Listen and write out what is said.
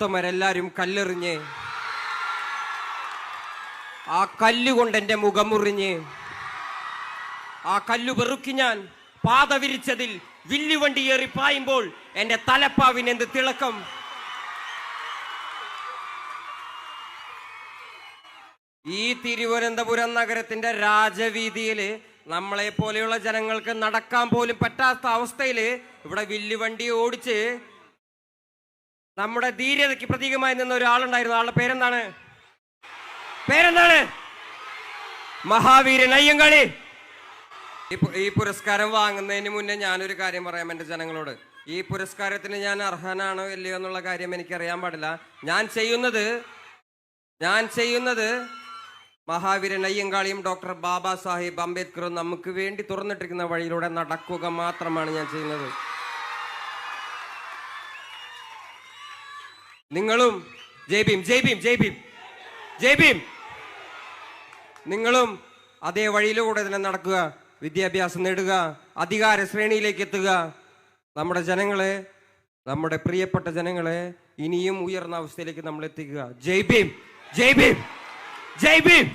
കറുത്തവരെല്ലാരും കല്ലെറിഞ്ഞ് ആ കല്ലുകൊണ്ട് എൻ്റെ മുഖം മുറിഞ്ഞ് ആ കല്ലു പെറുക്കി ഞാൻ പാത വിരിച്ചതിൽ വില്ലുവണ്ടി ഏറി പായുമ്പോൾ എൻ്റെ തലപ്പാവിന് എന്ത് തിളക്കം. ഈ തിരുവനന്തപുരം നഗരത്തിന്റെ രാജവീതിയില് നമ്മളെ പോലെയുള്ള ജനങ്ങൾക്ക് നടക്കാൻ പോലും പറ്റാത്ത അവസ്ഥയില് ഇവിടെ വില്ലുവണ്ടി ഓടിച്ച് നമ്മുടെ ധീരതയ്ക്ക് പ്രതീകമായി നിന്ന ഒരാളുണ്ടായിരുന്നു. ആളുടെ പേരെന്താണ്? മഹാവീരൻ അയ്യങ്കാളി. ഈ പുരസ്കാരം വാങ്ങുന്നതിന് മുന്നേ ഞാനൊരു കാര്യം പറയാം എൻ്റെ ജനങ്ങളോട്. ഈ പുരസ്കാരത്തിന് ഞാൻ അർഹനാണോ ഇല്ലയോ എന്നുള്ള കാര്യം എനിക്കറിയാൻ പാടില്ല. ഞാൻ ചെയ്യുന്നത് മഹാവീരൻ അയ്യങ്കാളിയും ഡോക്ടർ ബാബാ സാഹിബ് അംബേദ്കറും നമുക്ക് വേണ്ടി തുറന്നിട്ടിരിക്കുന്ന വഴിയിലൂടെ നടക്കുക മാത്രമാണ് ഞാൻ ചെയ്യുന്നത്. നിങ്ങളും ജയ് ഭീം ജയ് ഭീം ജയ് ഭീം ജയ് ഭീം നിങ്ങളും അതേ വഴിയിലൂടെ തന്നെ നടക്കുക, വിദ്യാഭ്യാസം നേടുക, അധികാര ശ്രേണിയിലേക്ക് എത്തുക. നമ്മുടെ ജനങ്ങളെ, നമ്മുടെ പ്രിയപ്പെട്ട ജനങ്ങളെ ഇനിയും ഉയർന്ന അവസ്ഥയിലേക്ക് നമ്മൾ എത്തിക്കുക. ജയ് ഭീം ജയ് ഭീം ജയ് ഭീം.